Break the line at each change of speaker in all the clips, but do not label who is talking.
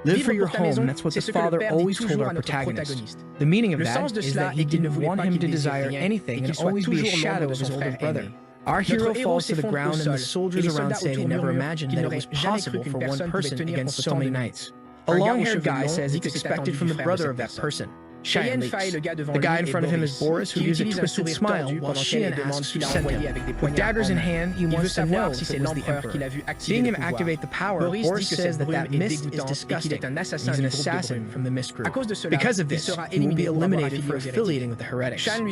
Live for your home, that's what the father always told our protagonist. The meaning of that is that he didn't want him to desire anything and always be a shadow of his older brother. Our hero falls to the ground and the soldiers around say they never imagined that it was possible for one person against so many knights. A long-haired guy says it's expected from the brother of that person. Cheyenne leaps. The guy in front of him is Boris, who gives a twisted smile while Cheyenne asks who sent him. With daggers in hand, he wants to know if it was the Emperor. Seeing him activate the power, Boris says that mist is disgusting. He's an assassin from the Mist Group. Because of this, he will be eliminated for affiliating with the heretics. Shen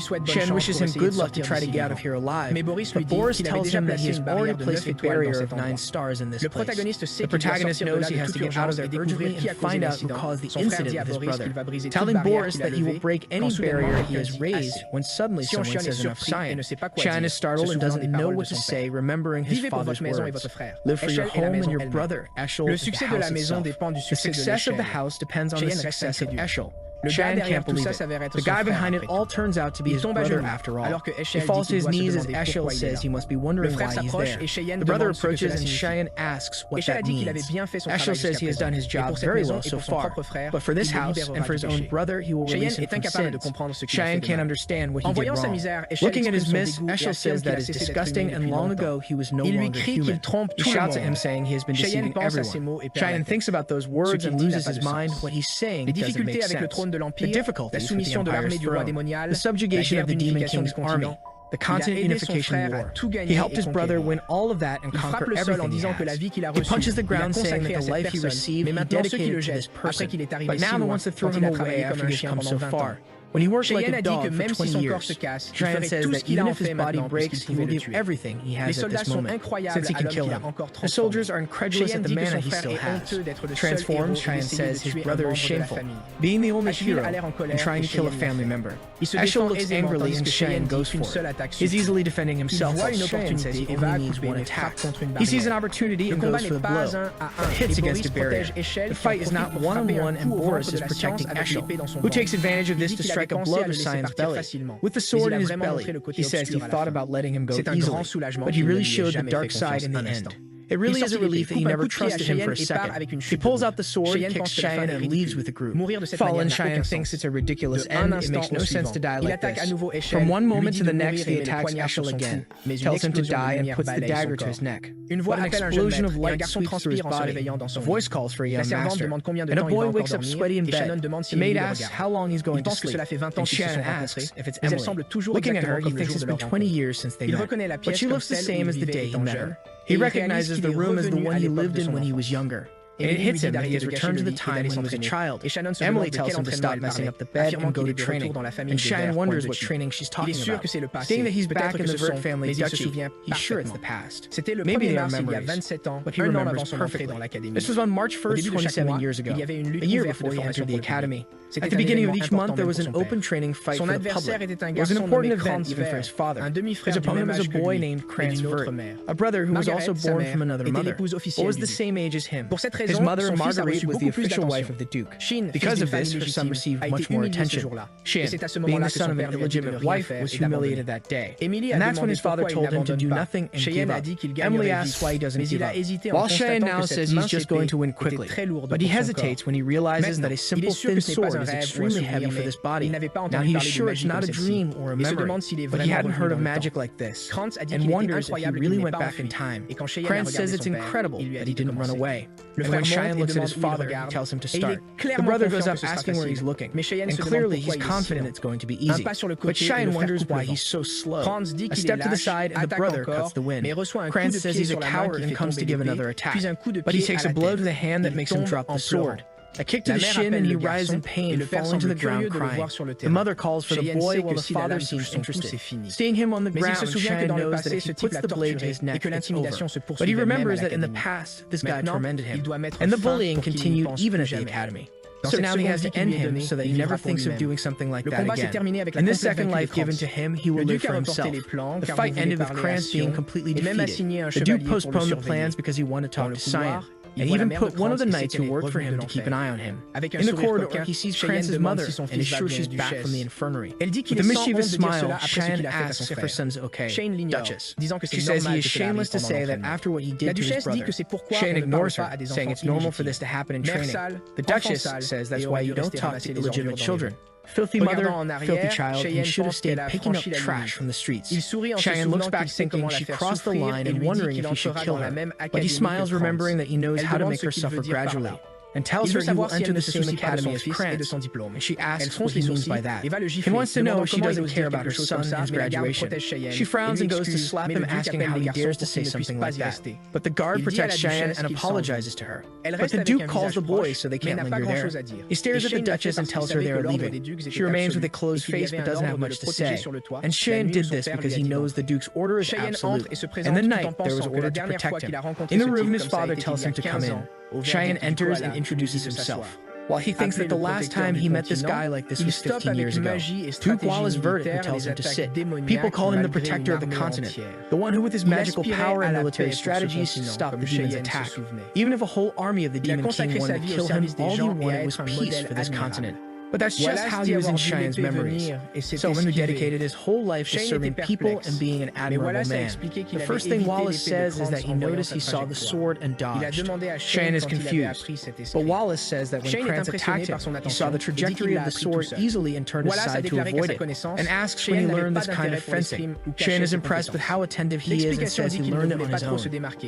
wishes him good luck to try to get out of here alive, but Boris tells him that he has already placed a barrier of 9 stars in this place. The protagonist knows he has to get out of there urgently and find out who caused the incident with his brother, telling Boris that he will break any barrier he has raised when suddenly someone says enough science. Cheyenne is startled and doesn't know what to say, remembering his father's words. Live for your home and your brother, Eshel, and the house itself. The success of the house depends on the success of Eshel. Cheyenne can't believe it. The guy behind it all turns out to be his brother after all. He falls to his knees as Eshel says he must be wondering why he's there. The brother approaches and Cheyenne asks what that means. Eshel says he has done his job very well so far, but for this house and for his own brother he will release him from sins. Cheyenne can't understand what he did wrong. Looking at his miss, Eshel says that is disgusting and long ago he was no longer human. He shouts at him saying he has been deceiving everyone. Cheyenne thinks about those words and loses his mind. What he's saying doesn't make sense. The difficulties with the Empire's throne, the subjugation of the Demon King's army, the continent unification war. He helped his brother win all of that and conquer everything he has. He punches the ground saying that the life he received he dedicated to this person, but now he wants to throw him away after he has come so far. When he worked like a dog for 20 years, Cheyenne says that even if his body breaks, he will give everything he has at this moment, since he can kill him. The soldiers are incredulous at the mana he still has. Transformed, Cheyenne says his brother is shameful, being the only hero and trying to kill a family member. Eshel looks angrily and Cheyenne goes for it. He's easily defending himself, while Cheyenne says he only needs one attack. He sees an opportunity and goes for the blow, but hits against a barrier. The fight is not one-on-one and Boris is protecting Eshel, who takes advantage of this to strike a blow to Cheyenne's belly. With the sword in his belly, he says he thought about letting him go easily, but he really showed the dark side in the end. It really is a relief that he never trusted him for a second. He pulls out the sword, kicks Cheyenne, and leaves with the group. Fallen, Cheyenne thinks it's a ridiculous end. It makes no sense to die like this. From one moment to the next, he attacks Eshel again, tells him to die, and puts the dagger to his neck. But an explosion of light sweeps through his body. A voice calls for a young master, and a boy wakes up sweaty in bed. The maid asks how long he's going to sleep, and Cheyenne asks if it's Emily. Looking at her, he thinks it's been 20 years since they met, but she looks the same as the day he met her. He recognizes the room as the one he lived in when he was younger. And it hits him that he has returned to the time when he was a child. Emily tells him to stop messing up the bed and go to training. And Cheyenne wonders what training she's talking about. Saying that he's back in the Vert family duchy, he's sure it's the past. Maybe they are memories, but he remembers perfectly. This was on March 1st, 27 years ago, a year before he entered the academy. At the beginning of each month, there was an open training fight for the public. It was an important event even for his father. His opponent was a boy named Krantz Vert, a brother who was also born from another mother, but was the same age as him. His mother, Marguerite, was the official wife of the Duke. Because of this, her son received much more attention. Shin, being the son of an illegitimate wife, was humiliated that day. And that's when his father told him to do nothing and give up. Emily asks why he doesn't give up. While Cheyenne now says he's just going to win quickly, but he hesitates when he realizes that a simple thin sword is extremely heavy for this body. Now he is sure it's not a dream or a memory, but he hadn't heard of magic like this, and wonders if he really went back in time. Krantz says it's incredible that he didn't run away, and when Cheyenne looks at his father, he tells him to start. The brother goes up asking where he's looking, and clearly he's confident it's going to be easy, but Cheyenne wonders why he's so slow. A step to the side and the brother cuts the wind. Krantz says he's a coward and comes to give another attack, but he takes a blow to the hand that makes him drop the sword. A kick to the shin and he writhes in pain, falling to the ground crying. The mother calls for the boy while the father seems interested. Seeing him on the ground, Cheyenne knows that if he puts the blade to his neck, it's over. But he remembers that in the past, this guy tormented him, and the bullying continued even at the academy. So now he has to end him so that he never thinks of doing something like that again. In this second life given to him, he will live for himself. The fight ended with Krantz being completely defeated. The Duke postponed the plans because he wanted to talk to Cheyenne. and even put one of the knights who worked for him to keep an eye on him. In the corridor, he sees Crance's mother and is sure she's back from the infirmary. With a mischievous smile, Cheyenne asks if her son's okay. Duchess. She says he is shameless to say that after what he did to his brother. Cheyenne ignores her, saying it's normal for this to happen in training. The Duchess says that's why you don't talk to illegitimate children. Filthy mother, filthy child, he should have stayed picking up trash from the streets. Cheyenne looks back thinking she crossed the line and wondering if he should kill her, but he smiles remembering that he knows how to make her suffer gradually, and tells her he will enter the same academy as Crantz, and she asks what he means by that. He wants to know if she doesn't care about her son and his graduation. She frowns and goes to slap him, asking how he dares to say something like that. But the guard protects Cheyenne and apologizes to her. But the Duke calls the boys so they can't linger there. He stares at the Duchess and tells her they are leaving. She remains with a closed face but doesn't have much to say. And Cheyenne did this because he knows the Duke's order is absolute, and the night there was ordered to protect him. In the room, his father tells him to come in. Cheyenne enters and introduces himself. While he thinks that the last time he met this guy like this was 15 years ago, Duke Wallace Verdict tells him to sit. People call him the protector of the continent, the one who with his magical power and military strategies stopped the demon's attack. Even if a whole army of the Demon King wanted to kill him, all he wanted was peace for this continent. But that's just how he was in Cheyenne's memories. So he dedicated his whole life to serving people and being an admirable man. The first thing Wallace says is that he noticed he saw the sword and dodged. Cheyenne is confused. But Wallace says that when Crantz attacked him, he saw the trajectory of the sword easily and turned aside to avoid it, and asks when he learned this kind of fencing. Cheyenne is impressed with how attentive he is and says he learned it on his own.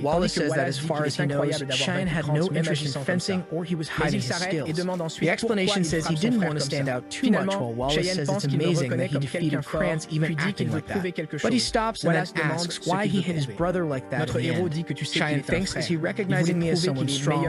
Wallace says that as far as he knows, Cheyenne had no interest in fencing or he was hiding his skills. The explanation says he didn't want to stand out too much, while Wallace says it's amazing that he defeated Crantz even acting like that. But he stops and then asks why he hit his brother like that at the end. Cheyenne thinks, is he recognizing me as someone strong?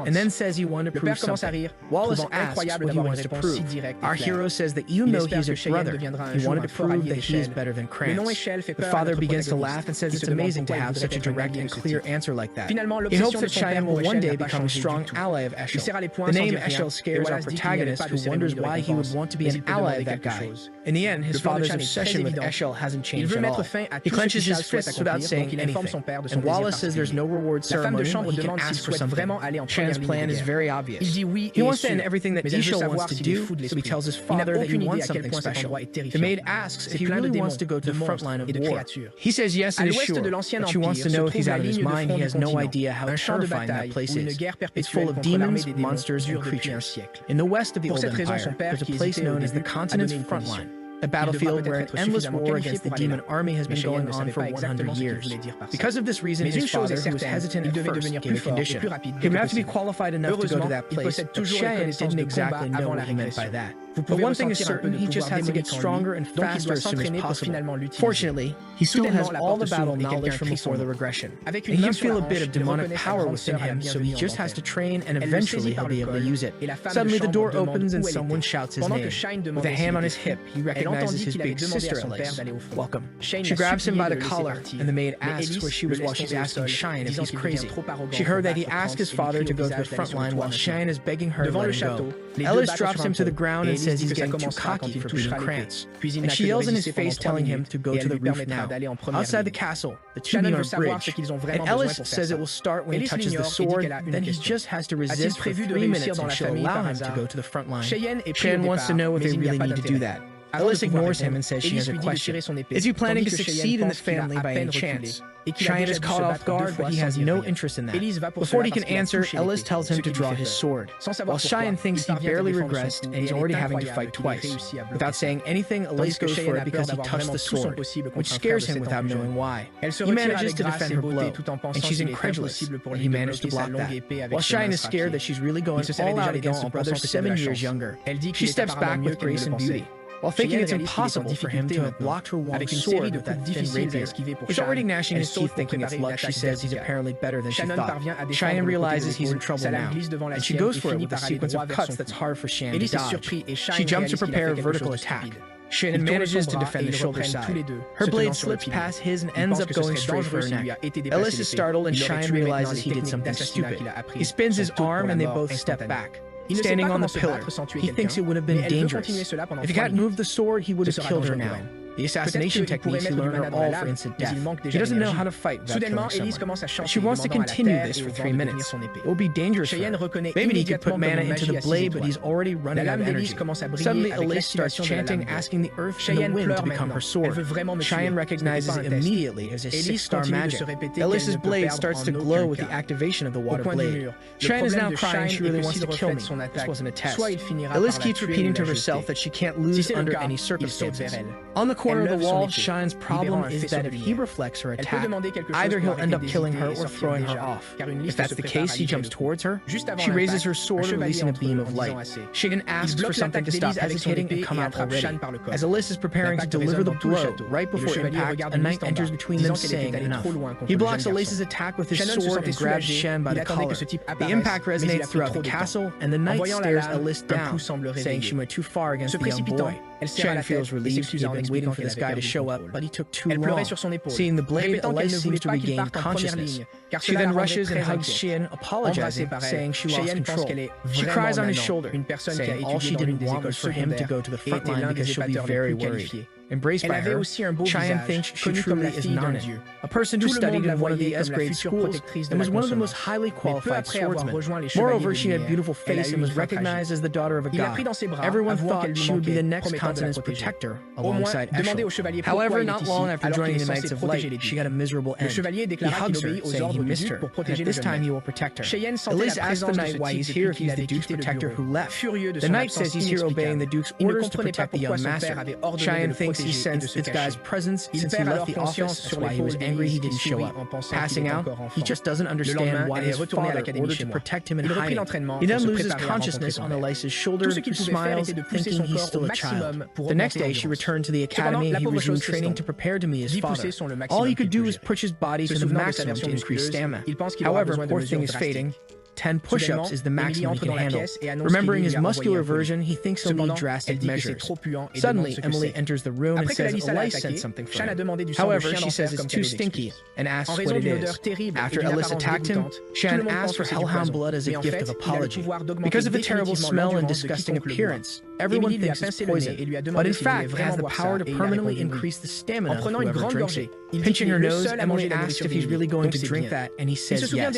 And then says he wanted to prove something. Wallace asks what he wants to prove. Our hero says that even though he's a brother, he wanted to prove that he is better than Crantz. The father begins to laugh and says it's amazing to have such a direct and clear answer like that. He hopes that Cheyenne will one day become a strong ally of Eshel. The name Eshel scares our protagonist, who wonders why he would want to be an ally of that guy. In the end, his father's obsession with Eshel hasn't changed at all. He clenches his fists without saying anything, and Wallace says there's no reward ceremony when he can ask for something. Cheyenne's plan is very obvious. He wants to end everything that Eshel wants to do, so he tells his father that he wants something special. The maid asks if he really wants to go to the front line of war. He says yes and is sure, but she wants to know if he's out of his mind. He has no idea how terrifying that place is. It's full of demons, monsters, and creatures. In the west of the Old Empire, there's a place known as the continent's front line, a battlefield where an endless war against the demon army has been going on for 100 years. Because of this reason, his father, who was hesitant at first, gave a condition. He would have to be qualified enough to go to that place, but Cheyenne didn't exactly know what he meant by that. But one thing is certain, he just has to get stronger and faster as soon as possible. Fortunately, he still has all the battle knowledge from before the regression. And he can feel a bit of demonic power within him, so he just has to train and eventually he'll be able to use it. Suddenly the door opens and someone shouts his name. With a hand on his hip, he recognizes his big sister, Elise. Welcome. She grabs him by the collar, and the maid asks where she was while she's asking Cheyenne if he's crazy. She heard that he asked his father to go to the front line while Cheyenne is begging her to let him go. Ellis drops him to the ground and says he's getting too cocky for beating Crantz. And she yells in his face telling him to go to the roof now. Outside the castle, the two meet on a bridge, and Ellis says it will start when he touches the sword, then he just has to resist for 3 minutes and she'll allow him to go to the front line. Cheyenne wants to know if they really need to do that. Ellis ignores him and says she has a question. Is he planning to succeed in the family by any chance? Cheyenne is caught off guard, but he has no interest in that. Before he can answer, Ellis tells him to draw his sword. While Cheyenne thinks he barely regressed and he's already having to fight twice. Without saying anything, Ellis goes for it because he touched the sword, which scares him without knowing why. He manages to defend her blow, and she's incredulous that he managed to block that. While Cheyenne is scared that she's really going all out against a brother 7 years younger, she steps back with grace and beauty. While thinking it's impossible for him to have blocked her long sword with that thin rapier. He's already gnashing his teeth thinking it's luck. She says he's apparently better than she thought. Cheyenne realizes he's in trouble now, and she goes for it with a sequence of cuts that's hard for Cheyenne to dodge. She jumps to prepare a vertical attack. Cheyenne manages to defend the shoulder side. Her blade slips past his and ends up going straight for her neck. Ellis is startled and Cheyenne realizes he did something stupid. He spins his arm and they both step back. Standing on the pillar, he thinks it would have been dangerous. If he hadn't moved the sword, he would have killed her now. The assassination techniques he learned are all for instant death. He doesn't know how to fight without killing someone. She wants to continue this for 3 minutes. It will be dangerous for her. Maybe he could put mana into the blade, but he's already running out of energy. Suddenly, Elise starts chanting, asking the earth and the wind to become her sword. Cheyenne recognizes it immediately as a 6-star magic. Elise's blade starts to glow with the activation of the water blade. Cheyenne is now crying she really wants to kill me. This wasn't a test. Elise keeps repeating to herself that she can't lose under any circumstances. On the corner of the wall, Cheyenne's problem is that if he reflects her attack, either he'll end up killing her or throwing her off. If that's the case, he jumps towards her. She raises her sword, releasing a beam of light. Cheyenne asks for something to stop hesitating and come out already. As Elise is preparing to deliver the blow, right before impact, a knight enters between them, saying enough. He blocks Elise's attack with his sword and grabs Cheyenne by the collar. The impact resonates throughout the castle, and the knight stares Elise down, saying she went too far against the young boy. Cheyenne feels relieved. He'd been waiting for this guy to show up, but he took too long. Seeing the blade, Elise seems to regain consciousness. She then rushes and hugs Cheyenne, apologizing, saying she lost control. She cries on his shoulder, saying all she didn't want was for him to go to the front line because she'll be very worried. Embraced by her, Cheyenne thinks she truly is Nana, a person who studied in one of the S-grade schools and was one of the most highly qualified swordsmen. Moreover, she had a beautiful face and was recognized as the daughter of a god. Everyone thought she would be the next continent's protector, alongside Eshel. However, not long after joining the Knights of Light, she got a miserable end. He hugs her, saying he missed her, and at this time he will protect her. Elise asks the knight why he's here if he's the Duke's protector who left. The knight says he's here obeying the Duke's orders to protect the young master. Cheyenne thinks he sensed this guy's presence since he left the office. That's why he was angry he didn't show up. Passing out, he just doesn't understand why his father ordered to protect him in hiding. He then loses consciousness on Elise's shoulder, who smiles, thinking he's still a child. The next day, she returned to the academy. He resumed training to prepare to meet his father. All he could do was push his body to the maximum to increase stamina. However, poor thing is fading. 10 push-ups is the maximum he can handle. Remembering his muscular version, he thinks he'll need drastic measures. Suddenly, Emily enters the room and says Elise sent something for him. However, she says it's too stinky and asks what it is. After Elise attacked him, Cheyenne asks for hellhound blood as a gift of apology. Because of the terrible smell and disgusting appearance, everyone thinks it's poison, but in fact, it has the power to permanently increase the stamina of whoever drinks it. Pinching her nose, Emily asks if he's really going to drink that, and he says yes.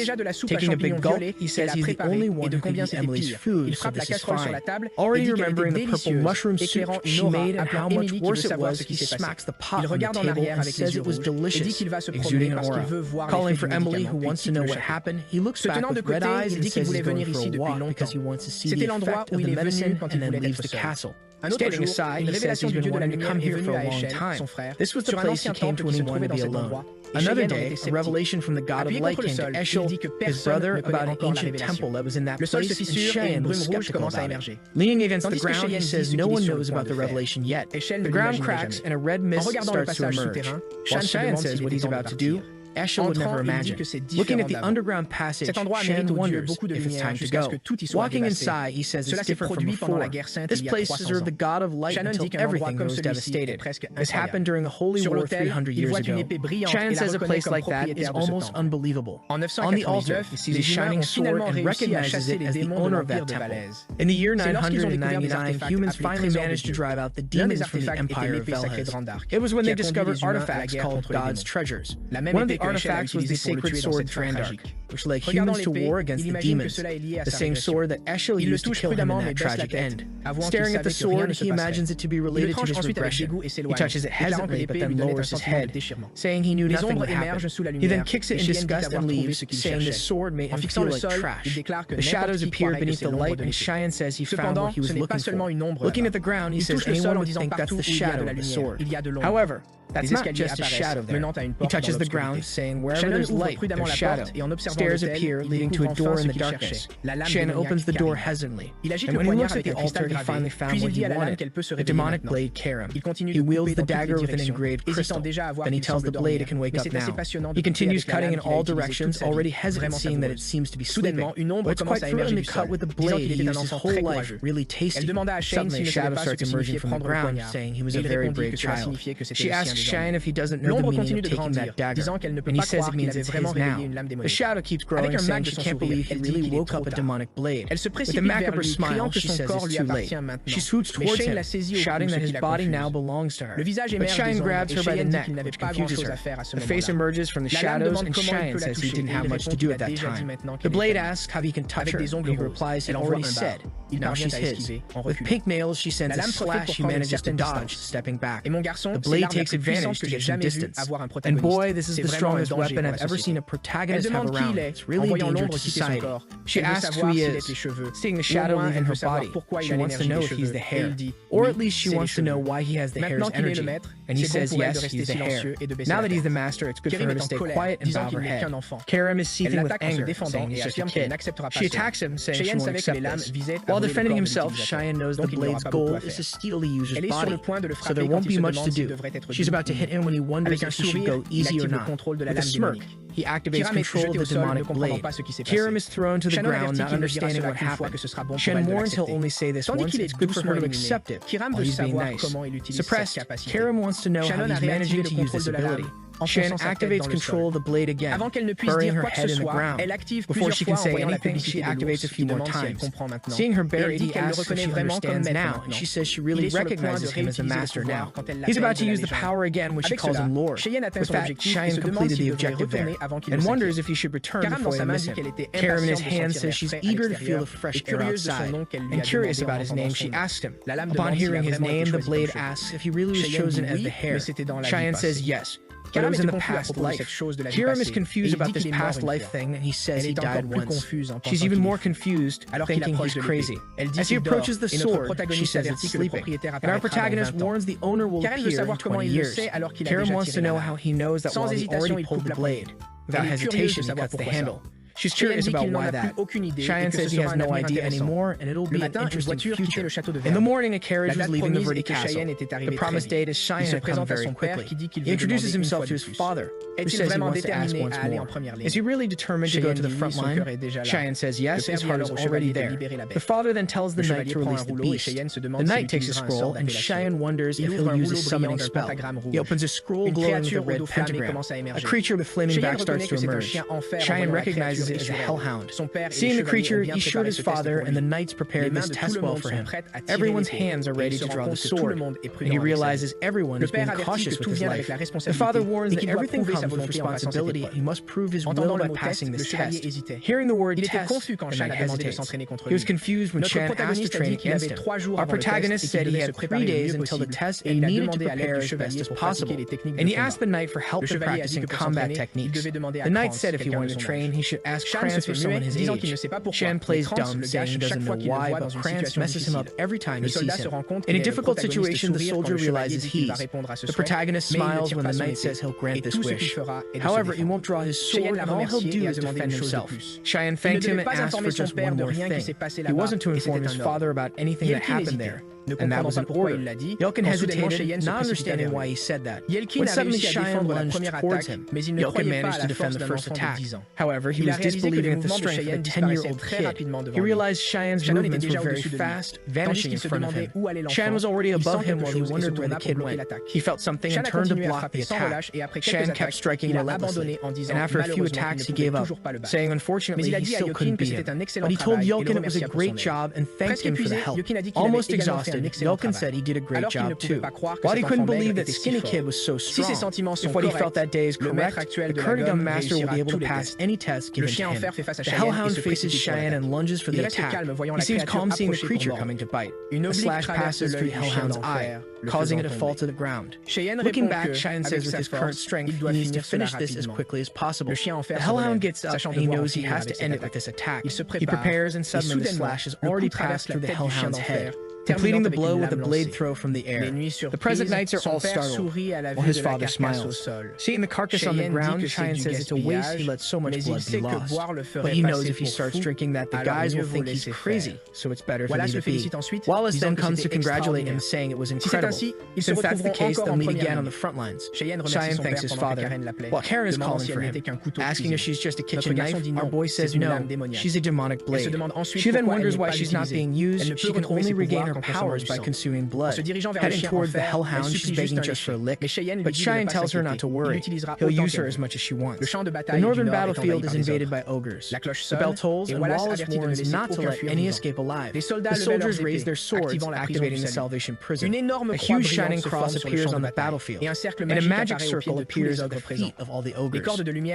Taking a big gulp, he says he's the only one who can eat Emily's food, so this is fine. Already remembering the purple mushroom soup she made and how much worse it was, he smacks the pot on the table and says it was delicious, exuding an aura. Calling for Emily, who wants to know what happened, he looks back with red eyes and says he's going for a walk because he wants to see the effect of the medicine and then leaves the castle. Standing aside, he says he's been wanting to come here for a long time. This was the place he came to when he wanted to be alone. Another day, a revelation from the god of light came to Eshel, his brother, about an ancient temple that was in that place, and Cheyenne was skeptical about it. Leaning against the ground, he says no one knows about the revelation yet. The ground cracks and a red mist starts to emerge. While Cheyenne says what he's about to do, Eshel would never imagine. Looking at the underground passage, Cheyenne wonders if it's time to go. Walking inside, he says it's different from before. This place served the god of light until everything goes devastated. This happened during the Holy War 300 years ago. Cheyenne says a place like that is almost unbelievable. On the altar, he sees a shining sword and recognizes it as the owner of that temple. In the year 999, humans finally managed to drive out the demons from the Empire of Vel'Hez. It was when they discovered artifacts called God's Treasures. One of the artifacts was the sacred sword Thrandark, which led humans to war against the demons, the same sword that Eshel used to kill him in that tragic end. Staring at the sword, he imagines it to be related to his regression. He touches it hesitantly, but then lowers his head, saying he knew nothing would happen. He then kicks it in disgust and leaves, saying this sword made him feel like trash. The shadows appear beneath the light, and Cheyenne says he found what he was looking for. Looking at the ground, he says anyone would think that's the shadow of the sword. However, that's not just a shadow there. He touches the ground, saying wherever there's light, there's shadow. Stairs appear, leading to a door in the darkness. Cheyenne opens the door hesitantly, and when he looks at the altar, he finally found what he wanted, the demonic blade Karim. He wields the dagger with an engraved crystal. Then he tells the blade it can wake up now. He continues cutting in all directions, already hesitant seeing that it seems to be sleeping. But it's quite thrilling to cut with the blade he used his whole life, really tasty. Suddenly, a shadow starts emerging from the ground, saying he was a very brave child. She asks Cheyenne if he doesn't know the meaning of taking that dagger, and he says it means it's his now. The shadow keeps growing, saying she can't believe he really woke up a demonic blade. With a macabre smile, she says it's too late. She swoops towards him, shouting that his body now belongs to her. But Cheyenne grabs her by the neck, which confuses her. The face emerges from the shadows, and Cheyenne says he didn't have much to do at that time. The blade asks how he can touch her, and he replies he already said. Now she's his. With pink nails, she sends a slash he manages to dodge, stepping back. The blade takes advantage to get some distance. And boy, this is the strongest weapon I've ever seen a protagonist have around. It's really a danger to society. She asks who he is. Seeing the shadow leaving her body, she wants to know if he's the hair. Or at least she wants to know why he has the hair's energy. And he says yes, he's the hair. Now that he's the master, it's good for her to stay quiet and bow her head. Karim is seething with anger, saying he's just a kid. She attacks him, saying she won't accept this. While defending himself, Cheyenne knows the blade's goal is to steal the user's body, so there won't be much to do. She's about to hit him when he wonders if she should go easy or not. With a smirk, he activates control of the demonic blade. Karim is thrown to the ground, not understanding what happened. Shen warns he'll only say this once, it's good for her to accept it, while he's being nice. Suppressed, Karim wants to know how he's managing to use this ability. Shen activates control of the blade again, burying her head in the ground. Before she can say anything, she activates a few more times. Seeing her buried, he asks if she understands now, and she says she really recognizes him as the master now. He's about to use the power again when she calls him Lord. With that, Cheyenne completed the objective there, and wonders if he should return before they miss him. Karim in his hand says she's eager to feel the fresh air outside, and curious about his name, she asks him. Upon hearing his name, the blade asks if he really was chosen as the hair. Cheyenne says yes, but it was in the past life. Karim is confused about this past life thing, and he says he died once. She's even more confused, thinking he's crazy. As he approaches the sword, she says it's sleeping. And our protagonist warns the owner will appear in 20 years. Karim wants to know how he knows that while he already pulled the blade. Without hesitation, he cuts the handle. She's curious about why that. Cheyenne says he has no idea anymore, and it'll be an interesting future. In the morning, a carriage was leaving the Verde Castle. The promised date is Cheyenne had come very quickly. He introduces himself to his father, who says he wants to ask once more. Is he really determined to go to the front line? Cheyenne says yes, his heart is already there. The father then tells the knight to release the beast. The knight takes a scroll, and Cheyenne wonders if he'll use his summoning spell. He opens a scroll glowing with a red pentagram. A creature with flaming back starts to emerge. Cheyenne recognizes it as a hellhound. Seeing the creature, he showed his father, and the knights prepared this test well for him. Everyone's hands are ready to draw the sword, and he realizes everyone is being cautious with his life. The father warns that everything comes with responsibility. He must prove his will by passing this test. Hearing the word test, the knight hesitates. He was confused when Shen asked to train against him. Our protagonist said he had 3 days until the test and needed to prepare as best as possible, and he asked the knight for help in practicing combat techniques. The knight said if he wanted to train, he should ask Krantz for someone his age. Shen plays dumb, saying he doesn't know why, but Krantz messes him up every time he sees him. In a difficult situation, the soldier realizes he's. The protagonist smiles when the knight says he'll grant this wish. However, he won't draw his sword, and all he'll do is defend himself. Cheyenne thanked him and asked for just one more thing. He wasn't to inform his father about anything that happened there, and that was an order. Yelkin hesitated, not understanding why he said that. When suddenly Cheyenne lunged towards him, Yelkin managed to defend the first attack. However, he was disbelieving at the strength of a 10-year-old kid. He realized Cheyenne's movements were very fast, vanishing in front of him. Cheyenne was already above him while he wondered where the kid went. He felt something and turned to block the attack. Cheyenne kept striking relentlessly, and after a few attacks he gave up, saying unfortunately he still couldn't beat him. But he told Yelkin it was a great job and thanked him for the help. Almost exhausted, Yelkin said he did a great job too. While he couldn't believe that Skinny Kid was so strong, if what he felt that day is correct, the Kurgan master will be able to pass any test given to him. The Hellhound faces Cheyenne and lunges for the attack. He seems calm seeing the creature coming to bite. A slash passes through the Hellhound's eye, causing it to fall to the ground. Looking back, Cheyenne says with his current strength, he needs to finish this as quickly as possible. The Hellhound gets up and he knows he has to end it with this attack. He prepares and suddenly the slash has already passed through the Hellhound's head, completing the blow with a blade throw from the air. The present knights are all startled, while his father smiles. Seeing the carcass on the ground, Cheyenne says it's a waste he let so much blood be lost. But he knows if he starts drinking that, the guys will think he's crazy, so it's better for me to be. Wallace then comes to congratulate him, saying it was incredible. Since that's the case, they'll meet again on the front lines. Cheyenne thanks his father, while Karen is calling for him, asking if she's just a kitchen knife. Our boy says no, she's a demonic blade. She then wonders why she's not being used. She can only regain her her powers by consuming blood. Heading towards the hellhound, she's begging just for a lick, but Cheyenne tells her not to worry. He'll use her as much as she wants. The northern battlefield is invaded by ogres. The bell tolls, and Wallace warns not to let any escape alive. The soldiers raise their swords, activating the Salvation Prison. A huge shining cross appears on the battlefield, and a magic circle appears at the feet of all the ogres.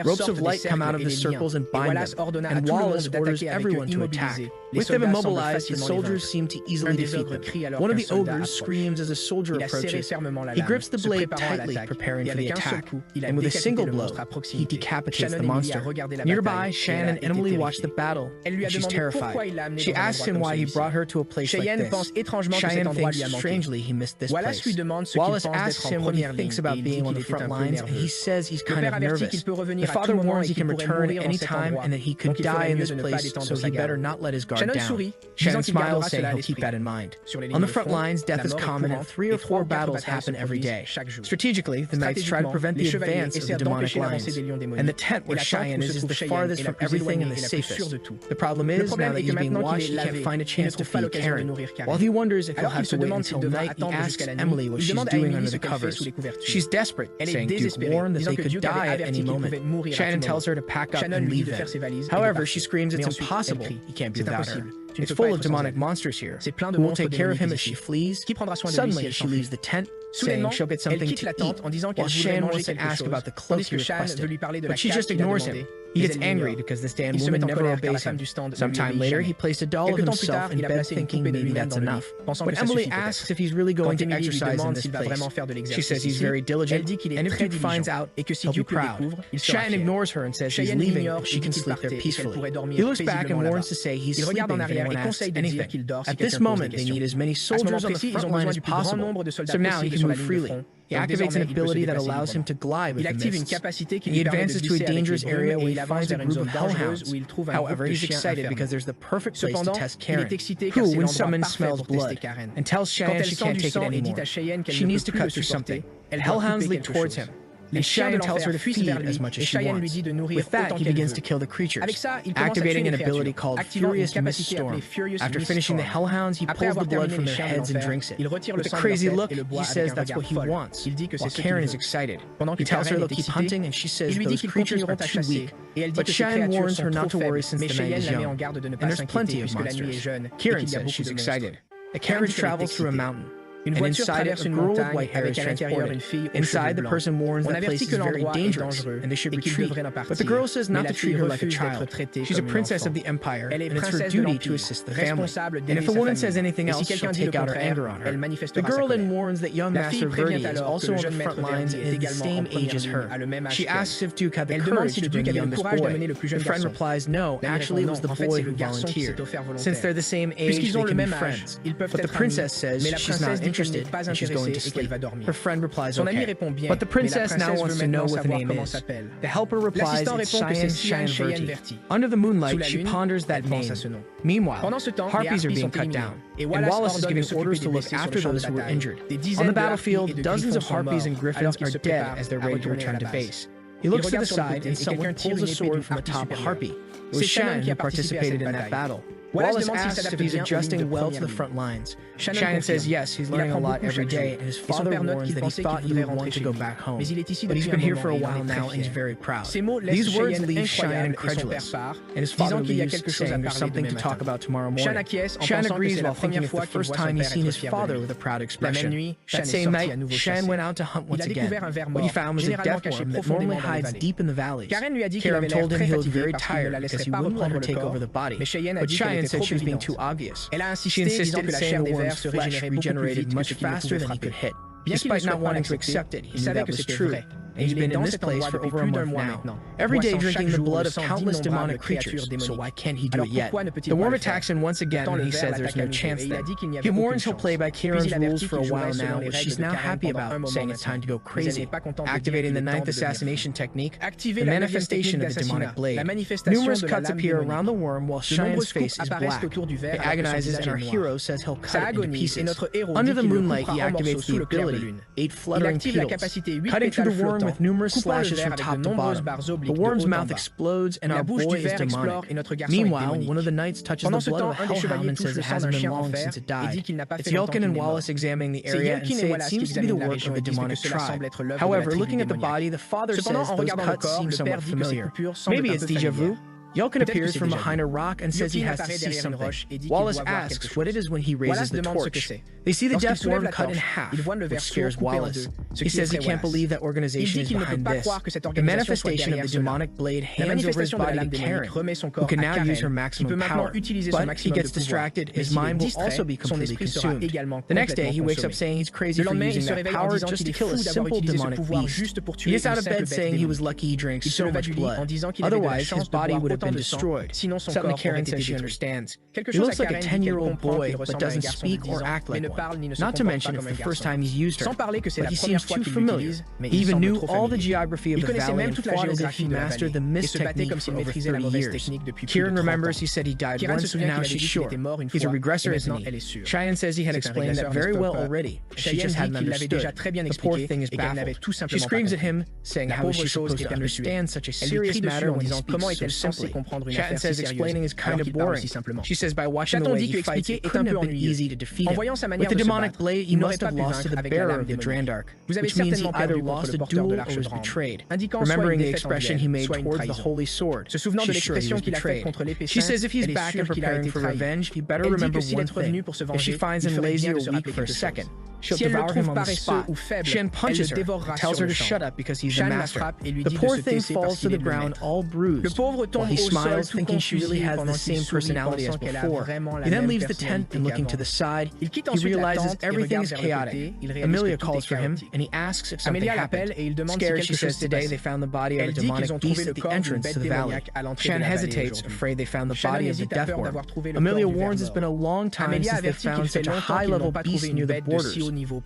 Ropes of light come out of the circles and bind them, and Wallace orders everyone to attack. With them immobilized, the soldiers seem to easily defeat them. One of the ogres screams as a soldier approaches. He grips the blade tightly, preparing for the attack, and with a single blow, he decapitates the monster. Nearby, Shan and Emily watch the battle, and she's terrified. She asks him why he brought her to a place like this. Cheyenne thinks strangely he missed this place. Wallace asks him what he thinks about being on the front lines, and he says he's kind of nervous. The father warns he can return any time and that he could die in this place, so he better not let his guard down. Shannon smiles, saying he'll keep that in mind. On the front lines, death is common, and 3 or 4 battles happen every day. Strategically, the knights try to prevent the advance of the demonic lines, and the tent where Cheyenne is the farthest from everything and the safest. The problem is, now that he's being watched, he can't find a chance to feed Karen. While he wonders if he'll have to wait until night, he asks Emily what she's doing under the covers. She's desperate, saying Duke warned that they could die at any moment. Shannon tells her to pack up and leave them. However, she screams it's impossible he can't be without her. It's full of demonic monsters here, who will take care of him as she flees. Suddenly, she leaves the tent, saying she'll get something to eat, while Shan wants to ask about the cloak he requested, but she just ignores him. He gets angry because this damn woman never obeys him. Sometime later, he placed a doll of himself in bed thinking maybe that's enough. When Emily asks if he's really going to exercise in this place, she says he's very diligent, and if Duke finds out, he'll be proud. Shannon ignores her and says he's leaving if she can sleep there peacefully. He looks back and warns to say he's sleeping if anyone asks anything. At this moment, they need as many soldiers on the front line as possible, so now he can move freely. He activates an ability that allows him to glide with the mists. He advances to a dangerous area where he finds a group of hellhounds. However, he's excited because there's the perfect place to test Karen, who, when summoned, smells blood, and tells Shannon she can't take it anymore. She needs to cut through something. Hellhounds leap towards him, and Shannon tells her to feed as much as she wants. With that, he begins to kill the creatures, activating an ability called Furious Mist Storm. After finishing the hellhounds, he pulls the blood from their heads and drinks it. With a crazy look, he says that's what he wants, while Karen is excited. He tells her they'll keep hunting, and she says those creatures are too weak. But Shannon warns her not to worry since the night is young, and there's plenty of monsters. Karen says she's excited. A carriage travels through a mountain, and inside it, a girl with white hair is transported. Inside, the person warns that place is very dangerous, and they should retreat. But the girl says not to treat her like a child. She's a princess of the Empire, and it's her duty to assist the family. And if the woman says anything else, she'll take out her anger on her. The girl then warns that young Master Verdi is also on the front lines and is the same age as her. She asks if Duke had the courage to bring the youngest boy. The friend replies no, actually it was the boy who volunteered. Since they're the same age, they can be friends. But the princess says she's not interested, and she's going to sleep. Her friend replies okay. But the princess now wants to know what the name is. The helper replies it's Cheyenne Verti. Under the moonlight, she ponders that name. Meanwhile, harpies are being cut down, and Wallace is giving orders to look after those who were injured. On the battlefield, dozens of harpies and griffins are dead as they're ready to return to base. He looks to the side, and someone pulls a sword from atop a harpy. It was Shan who participated in that battle. Wallace asks if he's adjusting well to the front lines. Shannon says yes, he's learning a lot every day, and his father warns that he thought he would want to go back home. But he's been here for a while now, and he's very proud. These words leave Shannon incredulous, and his father leaves, saying there's something to talk about tomorrow morning. Shannon agrees while thinking it's the first time he's seen his father with a proud expression. That same night, Shan went out to hunt once again. What he found was a death worm that normally hides deep in the valleys. Karen told him he was very tired because he wouldn't let her take over the body, but Shannon said she was being too obvious. She insisted, saying the worm's flesh regenerated much faster than he could hit. Despite not wanting to accept it, he knew that was true, and he's been in this place for over a month now, every day drinking the blood of countless demonic creatures, so why can't he do it yet? The worm attacks him once again, and he says there's no chance then. He warns he'll play by Karen's rules for a while now, which she's now happy about, saying it's time to go crazy. Activating the 9th assassination technique, the manifestation of the demonic blade. Numerous cuts appear around the worm while Cheyenne's face is black. It agonizes, and our hero says he'll cut it into pieces. Under the moonlight, he activates the ability, 8 fluttering petals. Cutting through the worm with numerous slashes from top to bottom. The worm's mouth explodes and our boy is demonic. Meanwhile, one of the knights touches the blood of a hellhound and says it hasn't been long since it died. It's Yelkin and Wallace examining the area and say it seems to be the work of a demonic tribe. However, looking at the body, the father says those cuts seem somewhat familiar. Maybe it's déjà vu? Yelkin appears from behind a rock and says he has to see something. Wallace asks what it is when he raises the torch. They see the death worm cut in half, which scares Wallace. He says he can't believe that organization is behind this. The manifestation of the demonic blade hands over his body to Karen, who can now use her maximum power. But he gets distracted, his mind will also be completely consumed. The next day, he wakes up saying he's crazy for using that power just to kill a simple demonic beast. He gets out of bed saying he was lucky he drank so much blood. Otherwise, his body would have been destroyed. Something Karen says she understands. He looks like a 10-year-old boy, but doesn't speak or act like one. Not to mention it's the first time he's used her, but he seems too familiar. He even knew all the geography of the valley and fought as if he mastered the mist technique for over 30 years. Kieran remembers he said he died once, and now she's sure. He's a regressor, isn't he? Cheyenne says he had explained that very well already, and she just hadn't understood. The poor thing is baffled. She screams at him, saying how is she supposed to understand such a serious matter when he speaks so simply. Cheyenne says explaining is kind of boring. She says by watching the way he fights, it couldn't have been easy to defeat him. With the demonic blade, he must have lost to the bearer of the Drandark, which means he either lost a duel or was betrayed. Remembering the expression he made towards the holy sword, she's sure he was betrayed. She says if he's back and preparing for revenge, he better remember one thing. If she finds him lazy or weak for a second, she'll devour him on the spot. Shen punches her, tells her to shut up because he's the master. The poor thing falls to the ground all bruised, while he smiles, thinking she really has the same personality as before. He then leaves the tent and looking to the side, he realizes everything is chaotic. Amelia calls for him, and he asks if something happened. Scared, she says today they found the body of a demonic beast at the entrance to the valley. Shen hesitates, afraid they found the body of the death worm. Amelia warns it's been a long time since they found such a high-level beast near the borders.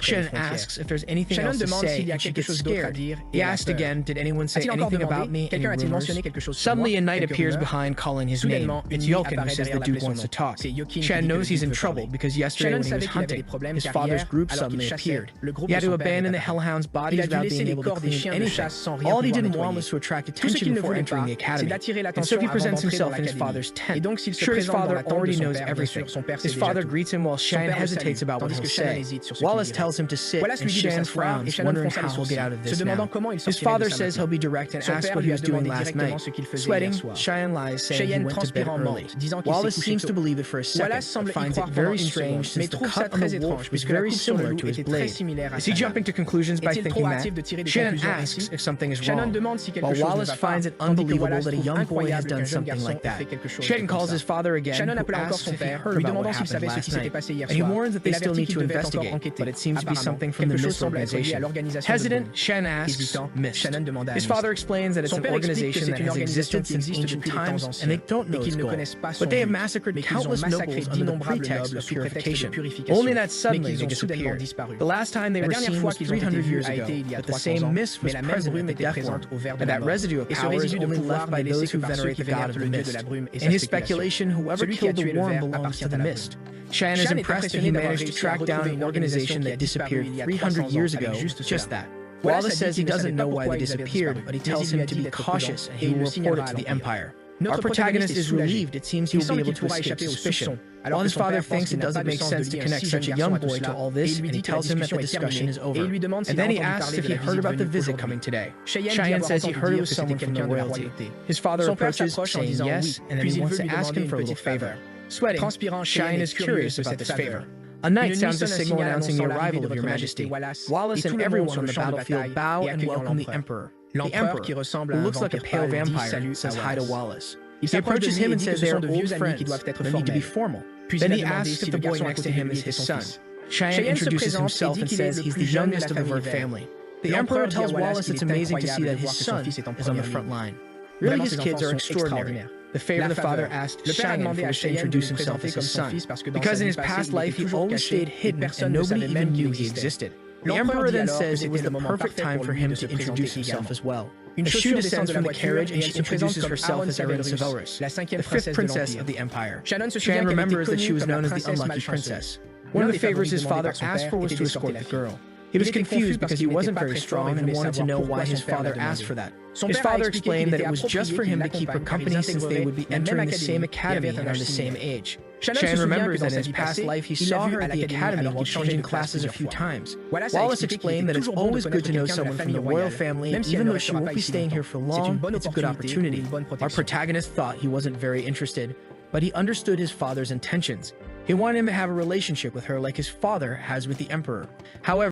Shen asks if there's anything else to say, and she gets scared. He asked again, did anyone say anything about me, any rumors? Suddenly a knight appears behind calling his name. It's Yelkin who says the dude wants to talk. Shen knows he's in trouble because yesterday when he was hunting, his father's group suddenly appeared. He had to abandon the hellhound's bodies without being able to clean anything. All he didn't want was to attract attention before entering the academy. And so he presents himself in his father's tent. Sure, his father already knows everything. His father greets him while Shen hesitates about what he'll say. Wallace tells him to sit, and Shen frowns, wondering how he'll get out of this now. His father says he'll be direct and asks what he was doing last night. Sweating, Cheyenne lies, saying he went to bed early. Wallace seems to believe it for a second, but finds it very strange since the cut on the wolf was very similar to his blade. Is he jumping to conclusions by thinking that? Shannon asks if something is wrong, while Wallace finds it unbelievable that a young boy has done something like that. Shannon calls his father again, who asks if he heard about what happened last night, and he warns that they still need to investigate, but it seems to be something from the Mist organization. Hesitant, Shen asks, Mist. His father explains that it's an organization that has existed since ancient times, and they don't know its goal, but they have massacred countless nobles under the pretext of purification. Only that suddenly they disappeared. The last time they were seen was 300 years ago, but the same mist was present at the death worm, and that residue of power is only left by those who venerate the god of the mist. In his speculation, whoever killed the worm belongs to the mist. Cheyenne is impressed that he managed to track down an organization that disappeared 300 years ago, just that. Wallace says he doesn't know why they disappeared, but he tells him to be cautious and he will report it to the Empire. Our protagonist is relieved. It seems he will be able to escape suspicion. While his father thinks it doesn't make sense to connect such a young boy to all this, and he tells him that the discussion is over. And then he asks if he heard about the visit coming today. Cheyenne says he heard it was someone from the royalty. His father approaches, saying yes, and then he wants to ask him for a little favor. Sweating, Cheyenne is curious about this favor. A knight sounds a signal announcing the arrival of your majesty. Wallace and everyone on the battlefield bow and welcome the Emperor. The Emperor, who looks like a pale vampire, says hi to Wallace. He approaches him and says they are old friends, they need to be formal. Then he asks if the boy next to him is his son. Cheyenne introduces himself and says he's the youngest of the Vert family. The Emperor tells Wallace it's amazing to see that his son is on the front line. Really, his kids are extraordinary. The favor the father asked Cheyenne for to introduce himself as his son, because in his past life he always stayed hidden and nobody even knew he existed. The Emperor then says it was the perfect time for him to introduce himself as well. A shoe descends from the carriage and she introduces herself as Erin Severus, the fifth princess of the Empire. Shan remembers that she was known as the Unlucky Princess. One of the favors his father asked for was to escort the girl. He was confused because he wasn't very strong and wanted to know why his father asked for that. His father explained that it was just for him to keep her company since they would be entering the same academy and are the same age. Chanel remembers that in his past life he saw her at the academy while changing classes a few times. Wallace explained that it's always good to know someone from the royal family, and even though she won't be staying here for long, it's a good opportunity. Our protagonist thought he wasn't very interested, but he understood his father's intentions. He wanted him to have a relationship with her like his father has with the Emperor. However,